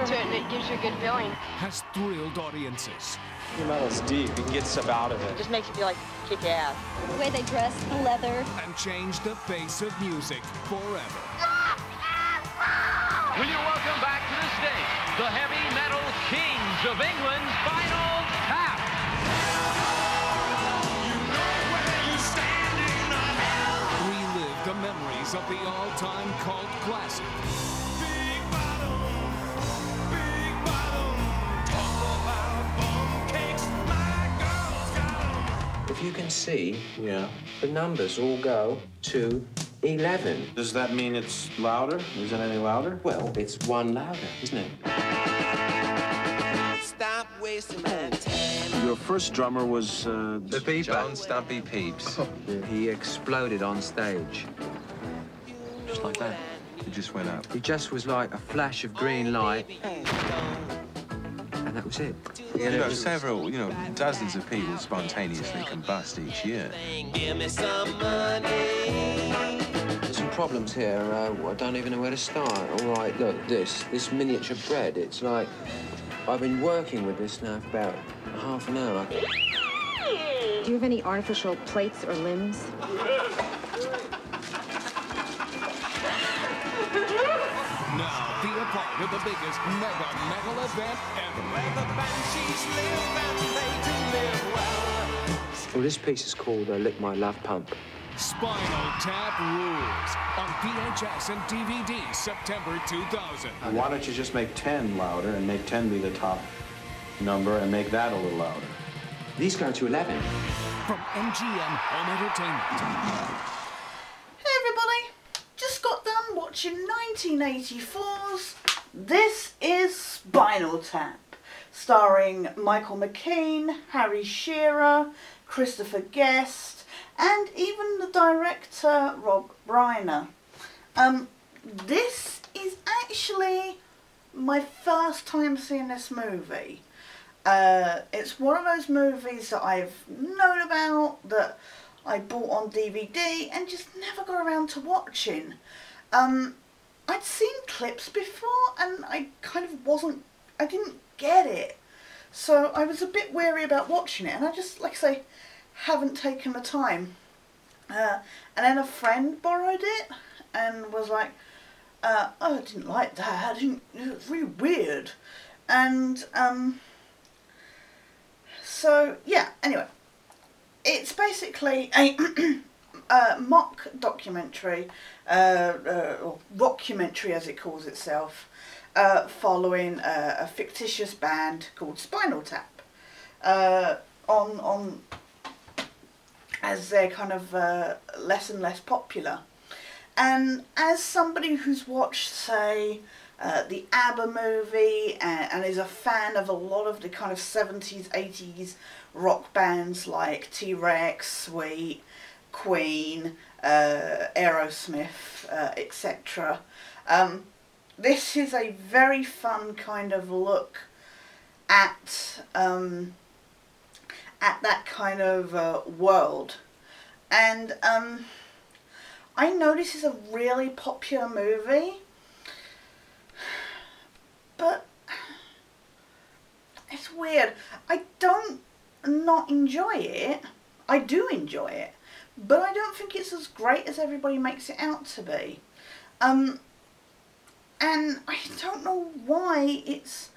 listen to it and it gives you a good feeling. Has thrilled audiences. The metal's deep. You can get stuff out of it. It just makes you feel like kick ass. The way they dress, the leather. And changed the face of music forever. Will you welcome back to the stage the heavy metal kings of England, Spinal Tap. Relive the memories of the all-time cult classic. If you can see, Yeah. the numbers all go to 11. Does that mean it's louder? Is it any louder? Well, it's one louder, isn't it? Stop wasting my time. Your first drummer was, The Beeper. John Stumpy Pepys. He exploded on stage. Just like that. He just went up. He just was like a flash of green light, and that was it. Several, dozens of people spontaneously combust each year. Give me some money. There's some problems here. I don't even know where to start. All right, look, this miniature bread, it's like I've been working with this now for about half an hour. Do you have any artificial plates or limbs? Now, be a part of the biggest mega metal event ever. Where the banshees live and they do live well. Well, this piece is called Lick My Love Pump. Spinal Tap rules on VHS and DVD September 2000. Why don't you just make 10 louder and make 10 be the top number and make that a little louder? These go to 11. From MGM Home Entertainment. Hey everybody, just got done watching 1984's This Is Spinal Tap, starring Michael McKean, Harry Shearer, Christopher Guest, and even the director Rob Reiner. This is actually my first time seeing this movie. It's one of those movies that I've known about, that I bought on DVD and just never got around to watching. I'd seen clips before and I kind of I didn't get it. So I was a bit wary about watching it, and I just, like I say, haven't taken the time. And then a friend borrowed it and was like, oh, I didn't like that, it was really weird. And so yeah, anyway, it's basically a mock documentary, or rockumentary as it calls itself, following a fictitious band called Spinal Tap, on as they're kind of less and less popular. And as somebody who's watched, say, the ABBA movie and is a fan of a lot of the kind of 70s, 80s rock bands like T-Rex, Sweet, Queen, Aerosmith, etc. This is a very fun kind of look at that kind of world. And I know this is a really popular movie, but it's weird. I don't not enjoy it. I do enjoy it, but I don't think it's as great as everybody makes it out to be. And I don't know why it's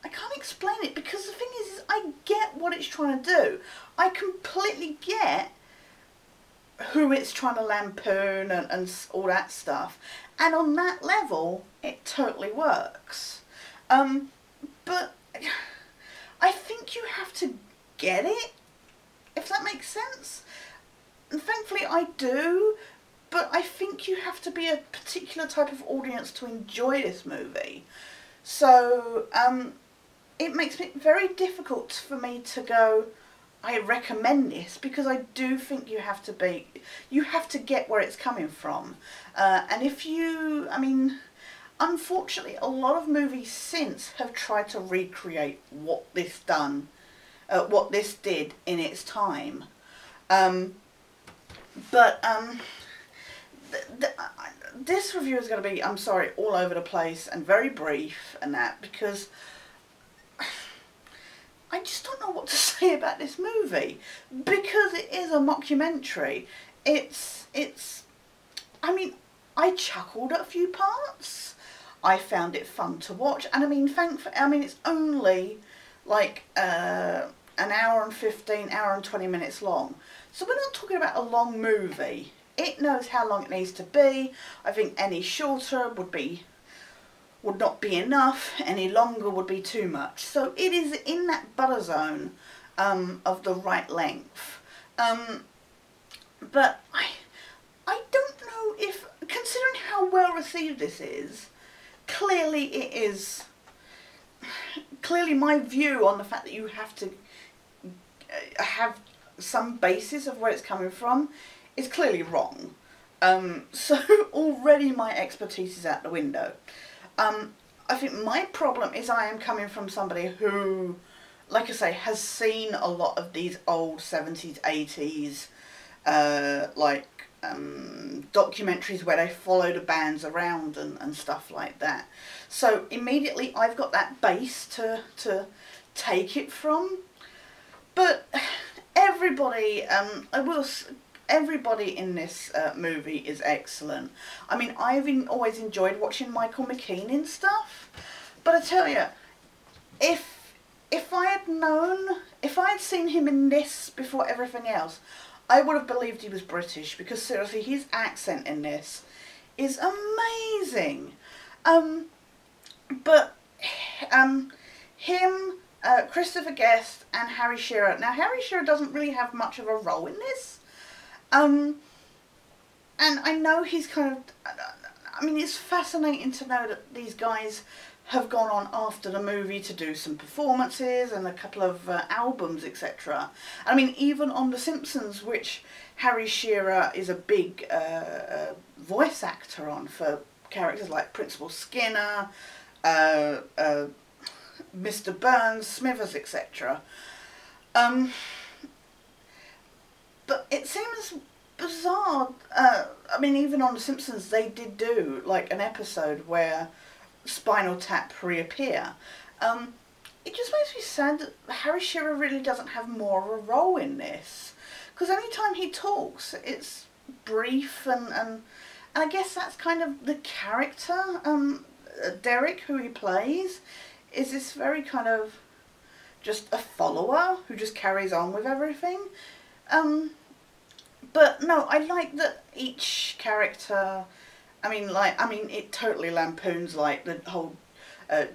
I can't explain it, because the thing is I get what it's trying to do. I completely get who it's trying to lampoon and all that stuff. And on that level, it totally works. But I think you have to get it, if that makes sense. And thankfully I do, but I think you have to be a particular type of audience to enjoy this movie. So, it makes it very difficult for me to go, I recommend this, because I do think you have to get where it's coming from. And if you, unfortunately, a lot of movies since have tried to recreate what this did in its time. this review is going to be, I'm sorry, all over the place and very brief and that, because I just don't know what to say about this movie, because it is a mockumentary. I mean, I chuckled at a few parts. I found it fun to watch, and I mean, it's only like an hour and 15, hour and 20 minutes long. So we're not talking about a long movie. It knows how long it needs to be. I think any shorter would not be enough. Any longer would be too much. So it is in that butter zone of the right length. But I don't know if, considering how well received this is, clearly it is, clearly my view on the fact that you have to have some basis of where it's coming from is clearly wrong. So already my expertise is out the window. I think my problem is I am coming from somebody who, like I say, has seen a lot of these old 70s, 80s, documentaries where they follow the bands around and stuff like that. So immediately I've got that base to take it from. But everybody, everybody in this movie is excellent. I mean, I've always enjoyed watching Michael McKean in stuff, but I tell you, if I had seen him in this before everything else, I would have believed he was British, because seriously, his accent in this is amazing. Christopher Guest and Harry Shearer. Now, Harry Shearer doesn't really have much of a role in this. And I know he's kind of, I mean, it's fascinating to know that these guys have gone on after the movie to do some performances and a couple of albums, etc. I mean, even on The Simpsons, which Harry Shearer is a big voice actor on for characters like Principal Skinner, Mr. Burns, Smithers, etc. But it seems bizarre. I mean, even on The Simpsons, they did do like an episode where Spinal Tap reappear. It just makes me sad that Harry Shearer really doesn't have more of a role in this, because any time he talks, it's brief and I guess that's kind of the character. Derek, who he plays, is this very kind of just a follower who just carries on with everything. But no, I like that each character, I mean, it totally lampoons like the whole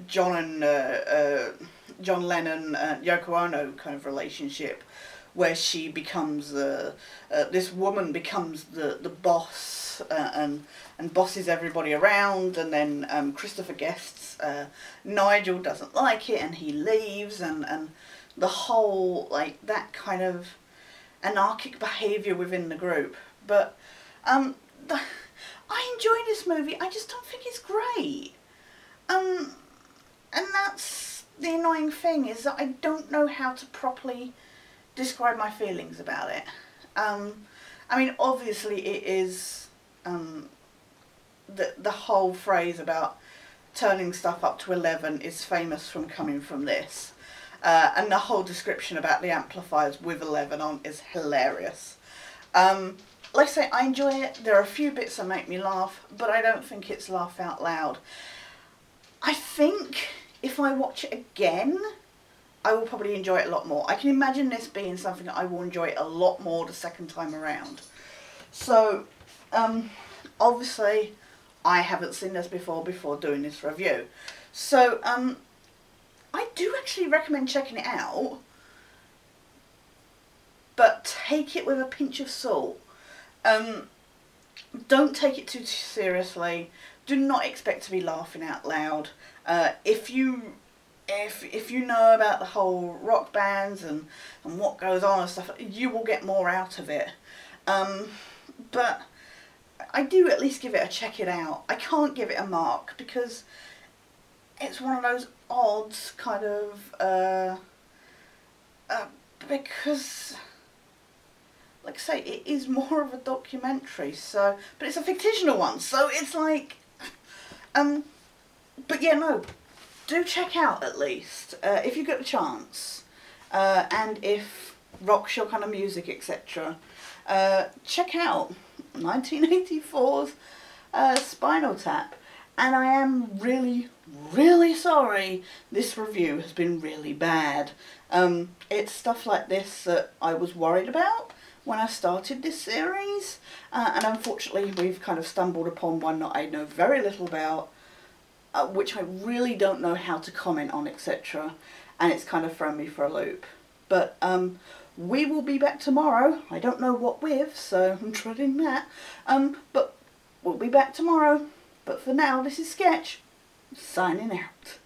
John Lennon, Yoko Ono kind of relationship, where she becomes this woman becomes the boss and bosses everybody around, and then Christopher Guest's Nigel doesn't like it and he leaves, and the whole, like, that kind of anarchic behaviour within the group. But I enjoy this movie, I just don't think it's great. And that's the annoying thing, is that I don't know how to properly describe my feelings about it. I mean, obviously it is the whole phrase about turning stuff up to 11 is famous from coming from this. And the whole description about the amplifiers with 11 on is hilarious. Like I say, I enjoy it. There are a few bits that make me laugh, but I don't think it's laugh out loud. I think if I watch it again, I will probably enjoy it a lot more. I can imagine this being something that I will enjoy a lot more the second time around. So, obviously, I haven't seen this before doing this review. So, I do actually recommend checking it out, but take it with a pinch of salt. Don't take it too seriously. Do not expect to be laughing out loud. If you know about the whole rock bands and what goes on and stuff, you will get more out of it. But I do at least give it a check it out. I can't give it a mark because it's one of those odds kind of, because, like I say, it is more of a documentary, so, but it's a fictional one, so it's like, but yeah, no, do check out at least, if you get the chance, and if rock's your kind of music, etc., check out 1984's Spinal Tap. And I am really, really sorry this review has been really bad. It's stuff like this that I was worried about when I started this series, and unfortunately we've kind of stumbled upon one that I know very little about, which I really don't know how to comment on, etc. And it's kind of thrown me for a loop. But we will be back tomorrow. I don't know what with, so I'm treading that. But we'll be back tomorrow. But for now, this is Sketch, signing out.